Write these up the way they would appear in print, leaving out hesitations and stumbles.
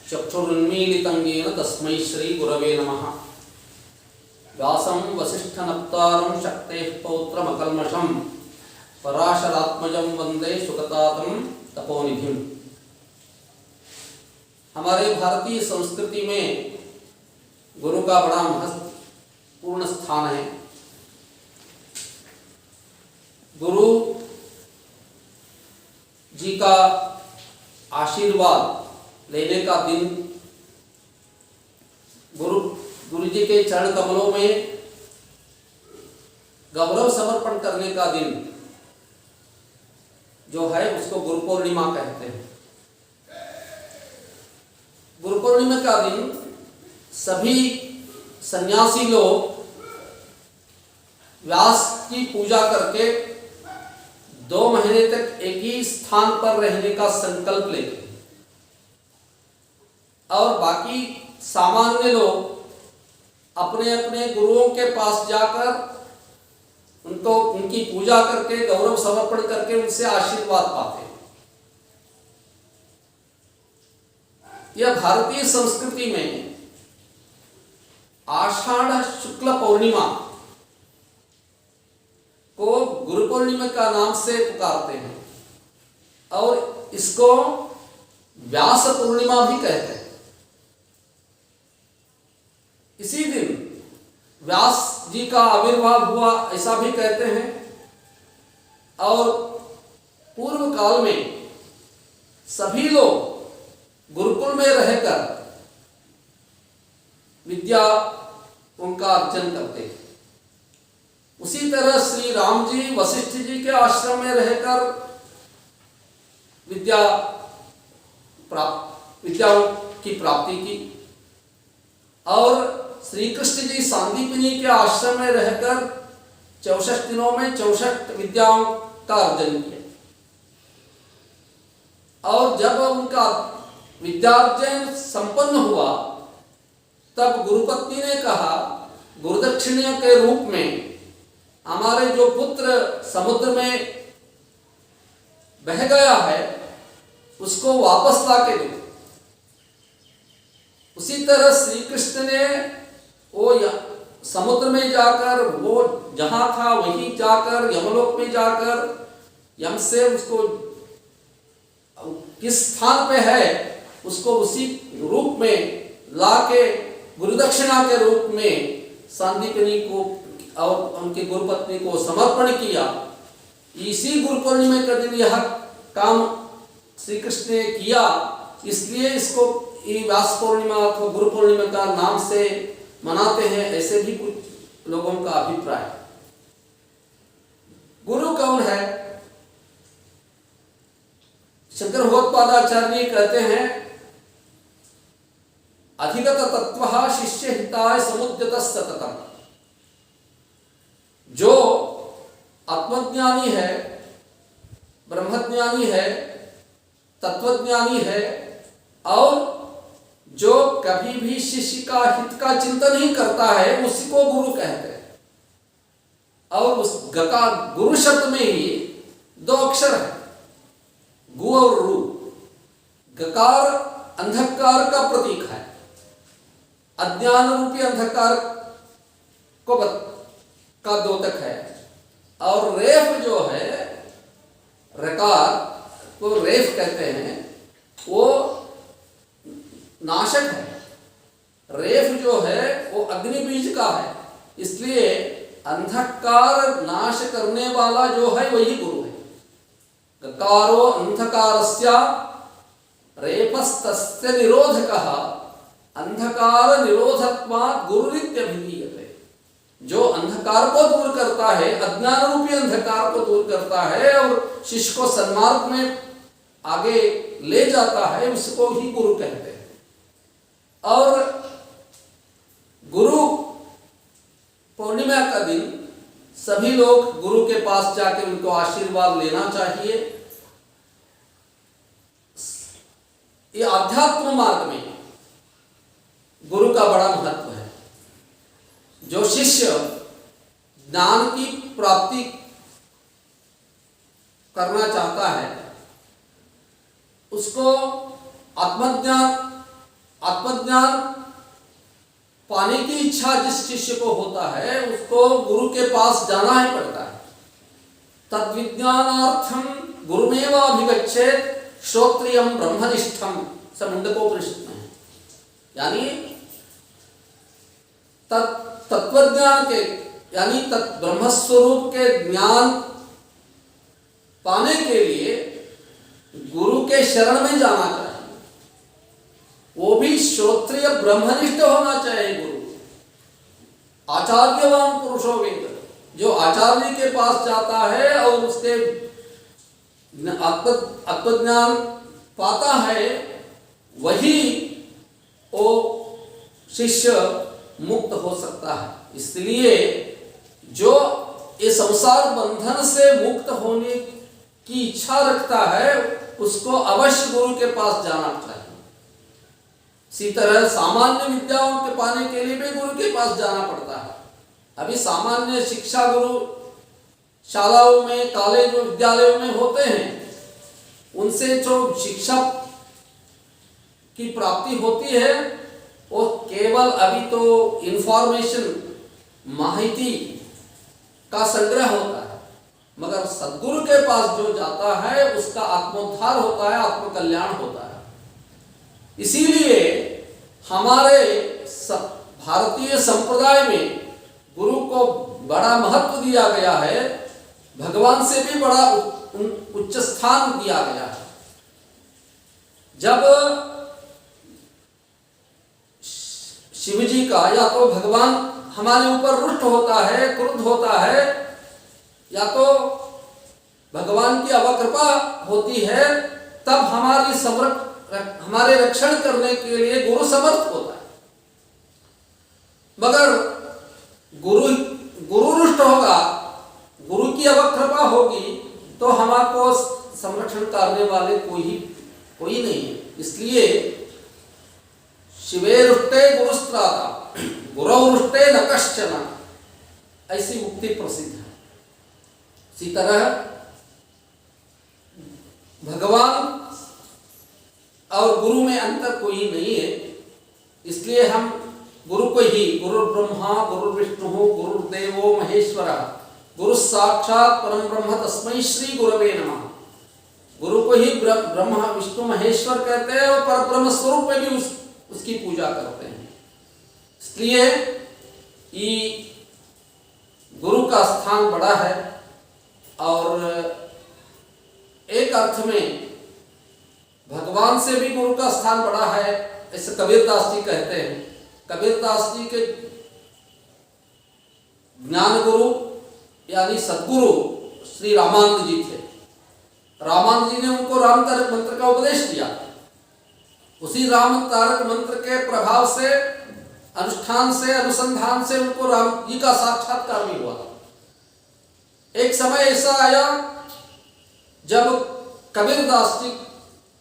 चक्षुरुन्मीलितं येन तस्मै श्री गुरवे नमः। व्यासं वसिष्ठनप्तारं शक्तेः पौत्रमकल्मषं पराशरात्मजं वंदे सुगतातं तपोनिधिं। हमारे भारतीय संस्कृति में गुरु का बड़ा महत्वपूर्ण स्थान है। गुरु जी का आशीर्वाद लेने का दिन, गुरु जी के चरण कमलों में गौरव समर्पण करने का दिन जो है उसको गुरु पूर्णिमा कहते हैं। गुरु पूर्णिमा का दिन सभी सन्यासी लोग व्यास की पूजा करके 2 महीने तक एक ही स्थान पर रहने का संकल्प लेते हैं और बाकी सामान्य लोग अपने अपने गुरुओं के पास जाकर उनकी पूजा करके गौरव समर्पण करके उनसे आशीर्वाद पाते हैं। यह भारतीय संस्कृति में आषाढ़ शुक्ल पूर्णिमा को गुरु पूर्णिमा का नाम से पुकारते हैं और इसको व्यास पूर्णिमा भी कहते हैं। इसी दिन व्यास जी का आविर्भाव हुआ ऐसा भी कहते हैं और पूर्व काल में सभी लोग गुरुकुल में रहकर विद्या उनका अर्जन करते हैं। उसी तरह श्री राम जी वशिष्ठ जी के आश्रम में रहकर विद्या की प्राप्ति की और श्री कृष्ण जी सांदीपनी के आश्रम में रहकर 64 दिनों में 64 विद्याओं का अर्जन किया और जब उनका विद्यार्जन संपन्न हुआ तब गुरुपत्नी ने कहा, गुरुदक्षिणा के रूप में हमारे जो पुत्र समुद्र में बह गया है उसको वापस लाके दो। उसी तरह श्री कृष्ण ने वो समुद्र में जाकर वो जहां था वहीं जाकर यमलोक में जाकर यम से उसको किस स्थान पे है उसको उसी रूप में लाके गुरुदक्षिणा के रूप में सांदीपनी को और उनके गुरुपत्नी को समर्पण किया। इसी गुरु पूर्णिमा के दिन यह काम श्री कृष्ण ने किया, इसलिए इसको व्यास पूर्णिमा अथवा गुरु पूर्णिमा का नाम से मनाते हैं, ऐसे भी कुछ लोगों का अभिप्राय है। गुरु कौन है? शंकर भगवत्पादाचार्य कहते हैं, अधिगत तत्वः शिष्य हिताय समुद्यतः सततम्। जो आत्मज्ञानी है, ब्रह्मज्ञानी है, तत्वज्ञानी है और जो कभी भी शिष्य का हित का चिंतन ही करता है उसी को गुरु कहते हैं। और उस गकार गुरु शब्द में ही 2 अक्षर है, गु और रु। गकार अंधकार का प्रतीक है, अज्ञान रूपी अंधकार को का द्योतक है और रेफ जो है रकार को रेफ कहते हैं, वो नाशक है। रेफ जो है वो अग्नि बीज का है, इसलिए अंधकार नाश करने वाला जो है वही गुरु है। गकारो अंधकारस्य रेफस्तस्य निरोधकः अंधकार निरोधत्वात् गुरुरित्यभिधीयते। जो अंधकार को दूर करता है, अज्ञान रूपी अंधकार को दूर करता है और शिष्य को सन्मार्ग में आगे ले जाता है, उसको ही गुरु कहते हैं। और गुरु पूर्णिमा का दिन सभी लोग गुरु के पास जाकर उनको आशीर्वाद लेना चाहिए। ये आध्यात्म मार्ग में गुरु का बड़ा महत्व है। जो शिष्य ज्ञान की प्राप्ति करना चाहता है उसको आत्मज्ञान आत्मज्ञान पाने की इच्छा जिस शिष्य को होता है उसको गुरु के पास जाना ही पड़ता है। तद्विज्ञानार्थम गुरुमेवाभिगच्छेत् श्रोत्रियम ब्रह्मनिष्ठम मुंडकोपनिषद में है। यानी तत्वज्ञान के यानी ब्रह्मस्वरूप के ज्ञान पाने के लिए गुरु के शरण में जाना चाहिए। वो भी श्रोत्रिय ब्रह्मनिष्ठ होना चाहिए। गुरु आचार्यवान पुरुषो वेद, जो आचार्य के पास जाता है और उसके आत्मज्ञान पाता है, वही वो शिष्य मुक्त हो सकता है। इसलिए जो ये संसार बंधन से मुक्त होने की इच्छा रखता है उसको अवश्य गुरु के पास जाना चाहिए। इसी तरह सामान्य विद्याओं के पाने के लिए भी गुरु के पास जाना पड़ता है। अभी सामान्य शिक्षा गुरु शालाओं में, कॉलेज और विद्यालयों में होते हैं, उनसे जो शिक्षा की प्राप्ति होती है वो केवल अभी तो इंफॉर्मेशन, माहिती का संग्रह होता है, मगर सद्गुरु के पास जो जाता है उसका आत्मोद्धार होता है, आत्मकल्याण होता है। इसीलिए हमारे भारतीय संप्रदाय में गुरु को बड़ा महत्व दिया गया है, भगवान से भी बड़ा उच्च स्थान दिया गया है। जब शिव जी का या तो भगवान हमारे ऊपर रुष्ट होता है, क्रुद्ध होता है, या तो भगवान की अवकृपा होती है, तब हमारे रक्षण करने के लिए गुरु समर्थ होता है। मगर गुरु रुष्ट होगा, गुरु की अवकृपा होगी, तो हमारे संरक्षण करने वाले कोई नहीं है। इसलिए शिवे रुष्टे गुरुस्त्राता गुरौ रुष्टे न कश्चन, ऐसी उक्ति प्रसिद्ध है। इसी तरह भगवान और गुरु में अंतर कोई नहीं है। इसलिए हम गुरु को ही गुरु ब्रह्मा गुरु विष्णु गुरुदेवो महेश्वर गुरु साक्षात परम ब्रह्म तस्मै श्री गुरवे नमः, गुरु को ही ब्रह्मा विष्णु महेश्वर कहते हैं और पर ब्रह्म स्वरूप में भी उसकी पूजा करते हैं। इसलिए ये गुरु का स्थान बड़ा है। और एक अर्थ में भगवान से भी गुरु का स्थान बड़ा है, ऐसे कबीरदास जी कहते हैं। कबीरदास जी के ज्ञान गुरु यानी सद्गुरु श्री रामानंद जी थे। रामानंद जी ने उनको राम तारक मंत्र का उपदेश दिया। उसी राम तारक मंत्र के प्रभाव से, अनुष्ठान से, अनुसंधान से उनको राम जी का साक्षात्कार भी हुआ। एक समय ऐसा आया जब कबीरदास जी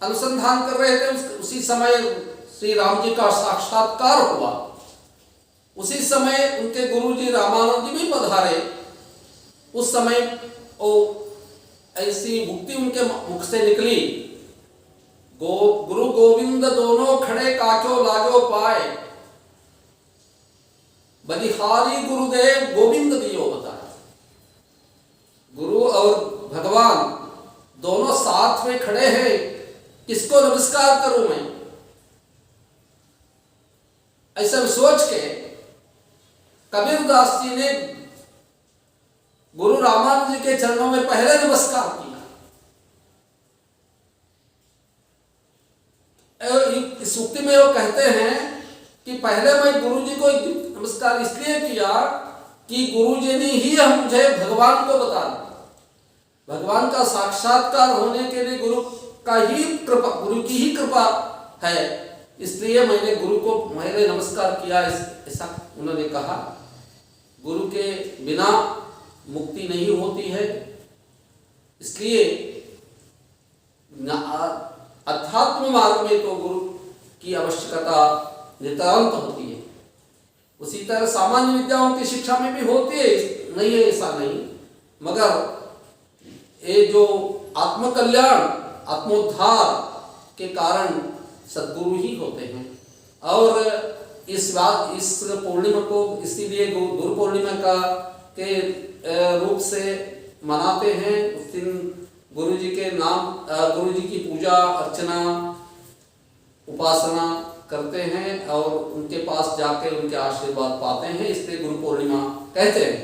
अनुसंधान कर रहे थे, उसी समय श्री राम जी का साक्षात्कार हुआ। उसी समय उनके गुरु जी रामानंद जी भी पधारे। उस समय वो ऐसी मुक्ति उनके मुख से निकली, गुरु गोविंद दोनों खड़े काचो लागो पाए, बलिहारी गुरुदेव गोविंद दियो बताया। गुरु और भगवान दोनों साथ में खड़े हैं, किसको नमस्कार करूं मैं? ऐसा सोच के कबीरदास जी ने गुरु रामानंद जी के चरणों में पहले नमस्कार किया। इस उक्ति में वो कहते हैं कि पहले मैं गुरु जी को नमस्कार इसलिए किया कि गुरु जी ने ही मुझे भगवान को बता दिया। भगवान का साक्षात्कार होने के लिए गुरु की ही कृपा है, इसलिए मैंने गुरु को नमस्कार किया, ऐसा उन्होंने कहा। गुरु के बिना मुक्ति नहीं होती है। इसलिए अध्यात्म मार्ग में तो गुरु की आवश्यकता नितांत होती है। उसी तरह सामान्य विद्याओं की शिक्षा में भी होती है, नहीं है ऐसा नहीं, मगर ये जो आत्मकल्याण, आत्मोद्धार के कारण सद्गुरु ही होते हैं। और इस पूर्णिमा को इसीलिए गुरु पूर्णिमा के रूप से मनाते हैं। उस दिन गुरु जी के नाम, गुरु जी की पूजा अर्चना उपासना करते हैं और उनके पास जाके उनके आशीर्वाद पाते हैं, इसलिए गुरु पूर्णिमा कहते हैं।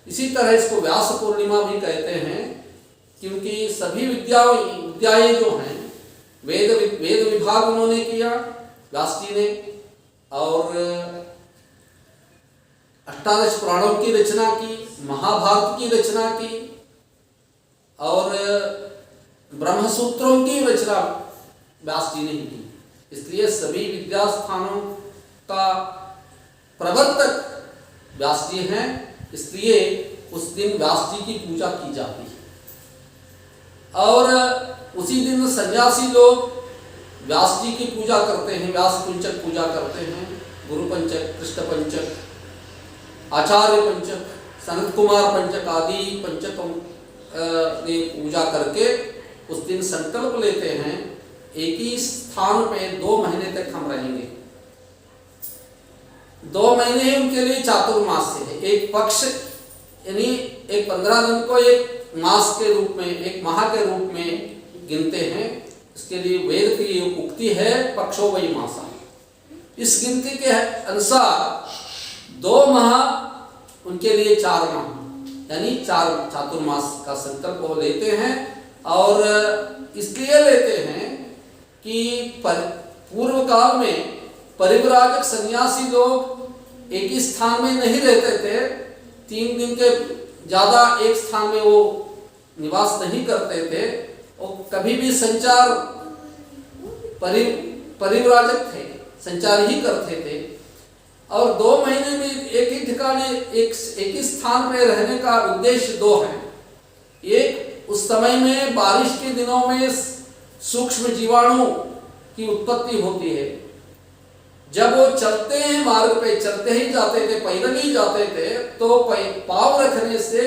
इसी तरह इसको व्यास पूर्णिमा भी कहते हैं, क्योंकि सभी विद्याएं जो हैं, वेद विभाग उन्होंने किया व्यास जी ने, और अष्टादश पुराणों की रचना की, महाभारत की रचना की और ब्रह्मसूत्रों की रचना व्यास जी ने ही की। इसलिए सभी विद्या स्थानों का प्रवर्तक व्यास जी हैं, इसलिए उस दिन व्यास जी की पूजा की जाती है। और उसी दिन सन्यासी लोग व्यास जी की पूजा करते हैं, व्यास पंचक पूजा करते हैं, गुरु पंचक, कृष्ण पंचक, आचार्य पंचक, सनत कुमार पंचक आदि पंचकों ने पूजा करके उस दिन संकल्प लेते हैं एक ही स्थान पे 2 महीने तक हम रहेंगे। 2 महीने उनके लिए चातुर्मास्य है। एक पक्ष यानी एक 15 दिन को एक मास के रूप में, एक माह के रूप में गिनते हैं। इसके लिए वेद की उक्ति है, पक्षो वही मासा। इस गिनती के अनुसार 2 माह उनके लिए 4 माह यानी 4 चातुर्मास का संकल्प वो लेते हैं। और इसलिए लेते हैं कि पूर्व काल में परिव्राजक सन्यासी लोग एक ही स्थान में नहीं रहते थे, 3 दिन के ज्यादा एक स्थान में वो निवास नहीं करते थे, और कभी भी संचार परिव्राजक थे, संचार ही करते थे। और 2 महीने में एक ही ठिकाने एक ही स्थान में रहने का उद्देश्य 2 है। एक, उस समय में बारिश के दिनों में सूक्ष्म जीवाणु की उत्पत्ति होती है। जब वो चलते हैं, मार्ग पे चलते ही जाते थे, पैदल ही जाते थे, तो पाँव रखने से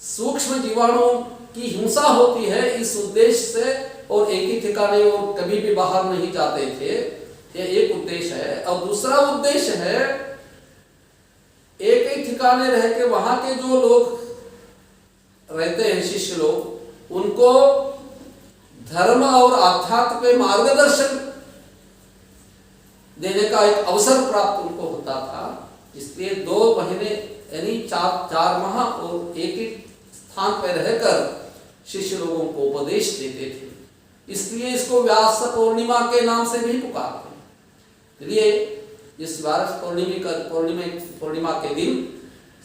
सूक्ष्म जीवाणु की हिंसा होती है, इस उद्देश्य से, और एक ही ठिकाने वो कभी भी बाहर नहीं जाते थे। ये एक उद्देश्य है। और दूसरा उद्देश्य है, एक ही ठिकाने रह के वहां के जो लोग रहते हैं, शिष्य लोग, उनको धर्म और आध्यात्म पे मार्गदर्शन देने का एक अवसर प्राप्त उनको होता था। इसलिए 2 महीने यानी 4 माह और एक ही स्थान पर रहकर शिष्य लोगों को उपदेश देते थे। इसलिए इसको व्यास पूर्णिमा के नाम से भी पुकारते हैं। इसलिए इस व्यास पूर्णिमा के दिन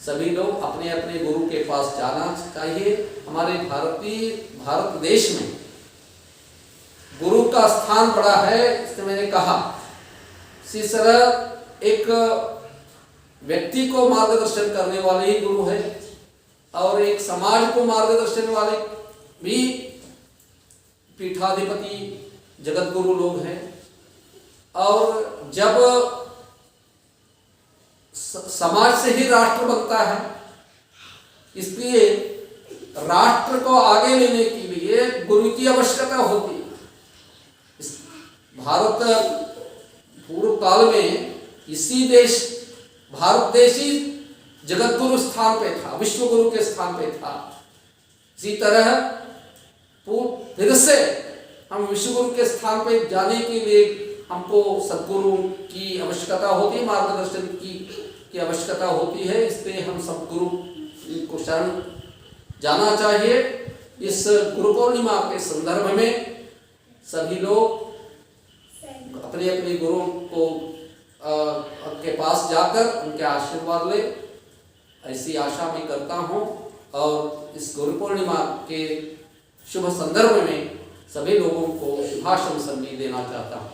सभी लोग अपने अपने गुरु के पास जाना चाहिए। हमारे भारत देश में गुरु का स्थान बड़ा है, इसलिए मैंने कहा इसी तरह एक व्यक्ति को मार्गदर्शन करने वाले ही गुरु है, और एक समाज को मार्गदर्शन वाले भी पीठाधिपति जगत गुरु लोग हैं। और जब समाज से ही राष्ट्र बनता है, इसलिए राष्ट्र को आगे लेने के लिए गुरु की आवश्यकता होती है। भारत पूर्व काल में इसी देश, भारत देश ही जगत गुरु स्थान पे था, विश्व गुरु के स्थान पे था। इसी तरह फिर से हम विश्व गुरु के स्थान पे जाने के लिए हमको सद्गुरु की आवश्यकता होती है, मार्गदर्शन की आवश्यकता होती है। इसलिए हम सद्गुरु को शरण जाना चाहिए। इस गुरु पूर्णिमा के संदर्भ में सभी लोग अपने अपने गुरु को के पास जाकर उनके आशीर्वाद ले, ऐसी आशा मैं करता हूँ। और इस गुरु पूर्णिमा के शुभ संदर्भ में सभी लोगों को शुभाशंसन भी देना चाहता हूँ।